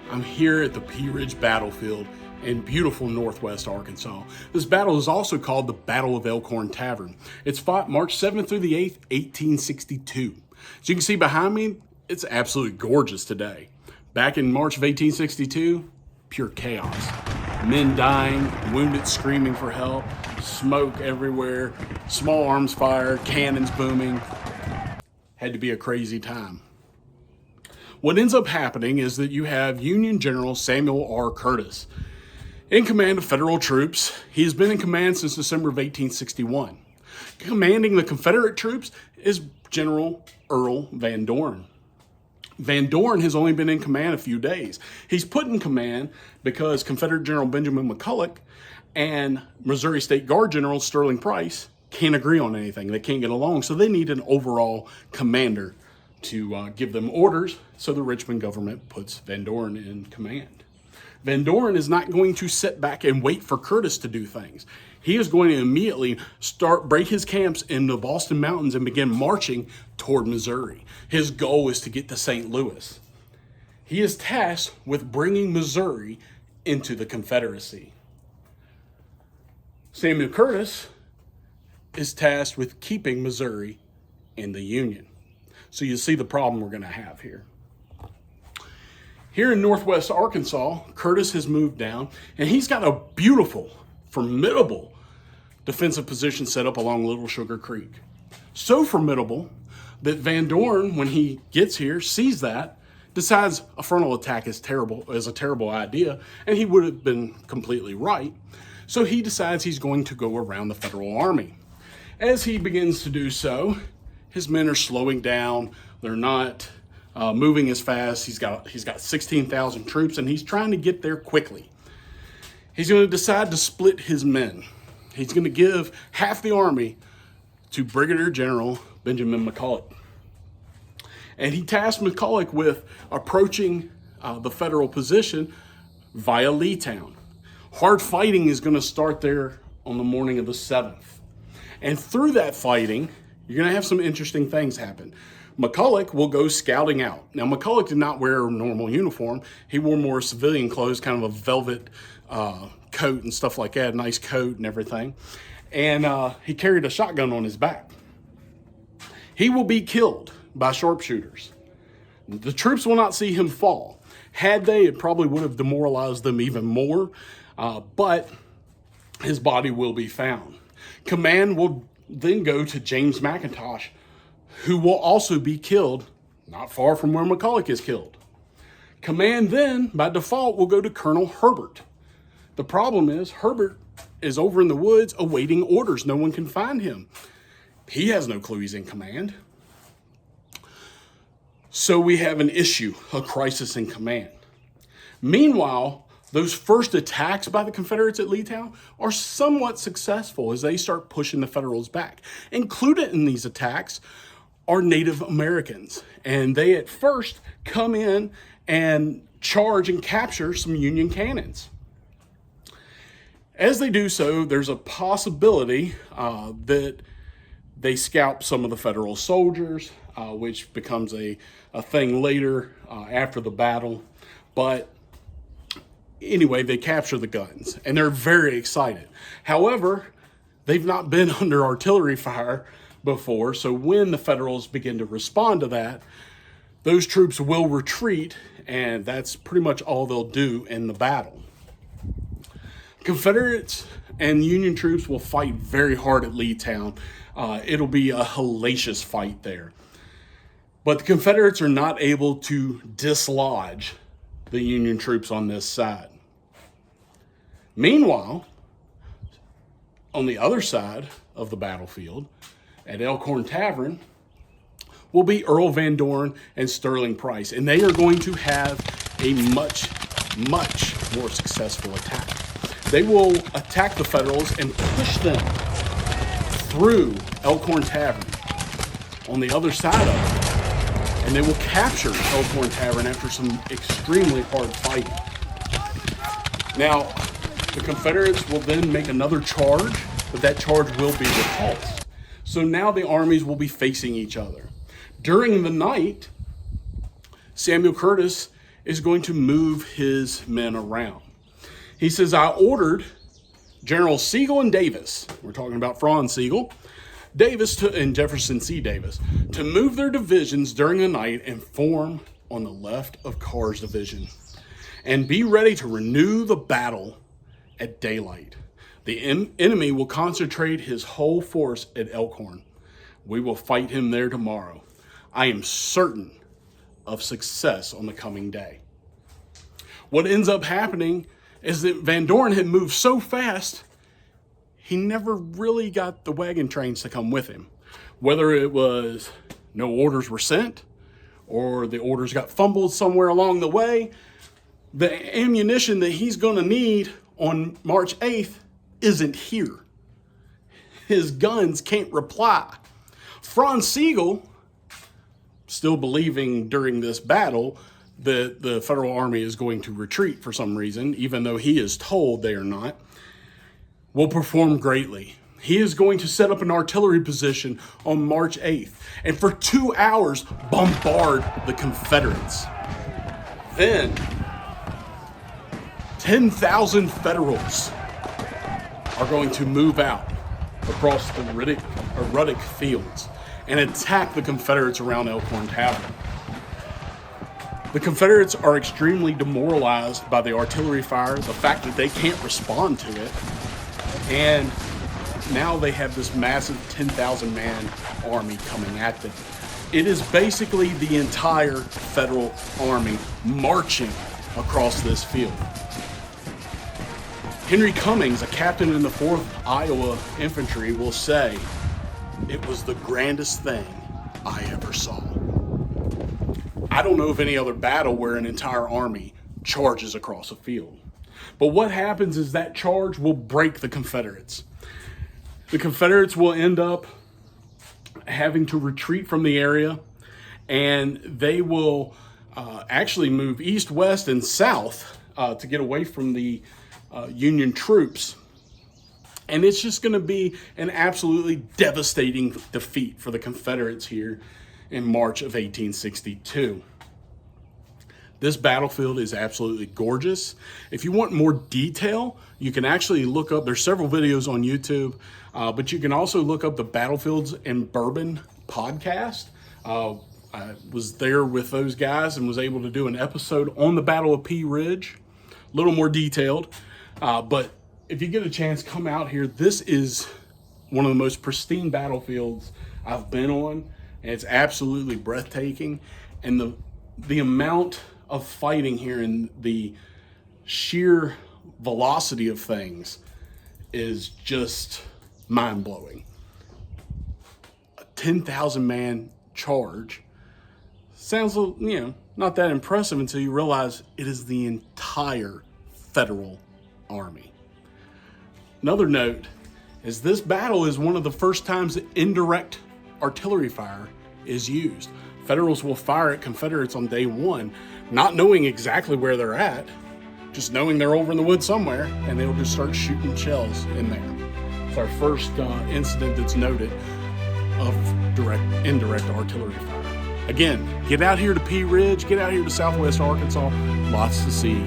I'm here at the Pea Ridge battlefield in beautiful northwest Arkansas. This battle is also called the Battle of Elkhorn Tavern. It's fought March 7th through the 8th, 1862. As you can see behind me, it's absolutely gorgeous today. Back in March of 1862, pure chaos. Men dying, wounded screaming for help, smoke everywhere, small arms fired, cannons booming. Had to be a crazy time. What ends up happening is that you have Union General Samuel R. Curtis in command of federal troops. He has been in command since December of 1861. Commanding the Confederate troops is General Earl Van Dorn. Van Dorn has only been in command a few days. He's put in command because Confederate General Benjamin McCulloch and Missouri State Guard General Sterling Price can't agree on anything. They can't get along, so they need an overall commander to give them orders, so the Richmond government puts Van Dorn in command. Van Dorn is not going to sit back and wait for Curtis to do things. He is going to immediately break his camps in the Boston Mountains and begin marching toward Missouri. His goal is to get to St. Louis. He is tasked with bringing Missouri into the Confederacy. Samuel Curtis is tasked with keeping Missouri in the Union. So you see the problem we're going to have here. Here in northwest Arkansas, Curtis has moved down, and he's got a beautiful, formidable defensive position set up along Little Sugar Creek. So formidable that Van Dorn, when he gets here, sees that, decides a frontal attack is a terrible idea, and he would have been completely right. So he decides he's going to go around the Federal Army. As he begins to do so, his men are slowing down. They're not moving as fast. He's got 16,000 troops, and he's trying to get there quickly. He's going to decide to split his men. He's going to give half the army to Brigadier General Benjamin McCulloch. And he tasked McCulloch with approaching the federal position via Leetown. Hard fighting is going to start there on the morning of the 7th. And through that fighting, you're going to have some interesting things happen. McCulloch will go scouting out. Now, McCulloch did not wear a normal uniform. He wore more civilian clothes, kind of a velvet coat and stuff like that, nice coat and everything. And he carried a shotgun on his back. He will be killed by sharpshooters. The troops will not see him fall. Had they, it probably would have demoralized them even more, but his body will be found. Command will then go to James McIntosh, who will also be killed not far from where McCulloch is killed. Command then, by default, will go to Colonel Herbert. The problem is Herbert is over in the woods awaiting orders. No one can find him. He has no clue he's in command. So we have an issue, a crisis in command. Meanwhile, those first attacks by the Confederates at Leetown are somewhat successful as they start pushing the Federals back. Included in these attacks are Native Americans, and they at first come in and charge and capture some Union cannons. As they do so, there's a possibility that they scalp some of the Federal soldiers, which becomes a thing later after the battle. But anyway, they capture the guns, and they're very excited. However, they've not been under artillery fire before, so when the Federals begin to respond to that, those troops will retreat, and that's pretty much all they'll do in the battle. Confederates and Union troops will fight very hard at Leetown. It'll be a hellacious fight there. But the Confederates are not able to dislodge the Union troops on this side. Meanwhile, on the other side of the battlefield, at Elkhorn Tavern, will be Earl Van Dorn and Sterling Price, and they are going to have a much, much more successful attack. They will attack the Federals and push them through Elkhorn Tavern on the other side of it, and they will capture Elkhorn Tavern after some extremely hard fighting. Now, the Confederates will then make another charge, but that charge will be repulsed. So now the armies will be facing each other. During the night, Samuel Curtis is going to move his men around. He says, I ordered General Sigel and Davis, we're talking about Franz Sigel, and Jefferson C. Davis, to move their divisions during the night and form on the left of Carr's division, and be ready to renew the battle at daylight. The enemy will concentrate his whole force at Elkhorn. We will fight him there tomorrow. I am certain of success on the coming day. What ends up happening is that Van Dorn had moved so fast, he never really got the wagon trains to come with him. Whether it was no orders were sent, or the orders got fumbled somewhere along the way, the ammunition that he's going to need on March 8th isn't here. His guns can't reply. Franz Sigel, still believing during this battle that the Federal Army is going to retreat for some reason, even though he is told they are not, will perform greatly. He is going to set up an artillery position on March 8th and for 2 hours bombard the Confederates. Then 10,000 Federals are going to move out across the Ruddick fields and attack the Confederates around Elkhorn Tavern. The Confederates are extremely demoralized by the artillery fire, the fact that they can't respond to it, and now they have this massive 10,000 man army coming at them. It is basically the entire Federal Army marching across this field. Henry Cummings, a captain in the 4th Iowa Infantry, will say, "It was the grandest thing I ever saw." I don't know of any other battle where an entire army charges across a field. But what happens is that charge will break the Confederates. The Confederates will end up having to retreat from the area, and they will actually move east, west, and south to get away from the Union troops. And it's just going to be an absolutely devastating defeat for the Confederates here in March of 1862. This battlefield is absolutely gorgeous. If you want more detail, you can actually look up, there's several videos on YouTube, but you can also look up the Battlefields and Bourbon podcast. I was there with those guys and was able to do an episode on the Battle of Pea Ridge, a little more detailed. But if you get a chance, come out here. This is one of the most pristine battlefields I've been on, and it's absolutely breathtaking. And the amount of fighting here and the sheer velocity of things is just mind-blowing. A 10,000 man charge sounds, not that impressive until you realize it is the entire Federal Army. Another note is this battle is one of the first times that indirect artillery fire is used. Federals will fire at Confederates on day one, not knowing exactly where they're at, just knowing they're over in the woods somewhere, and they'll just start shooting shells in there. It's our first incident that's noted of indirect artillery fire. Again, get out here to Pea Ridge, get out here to Southwest Arkansas, lots to see.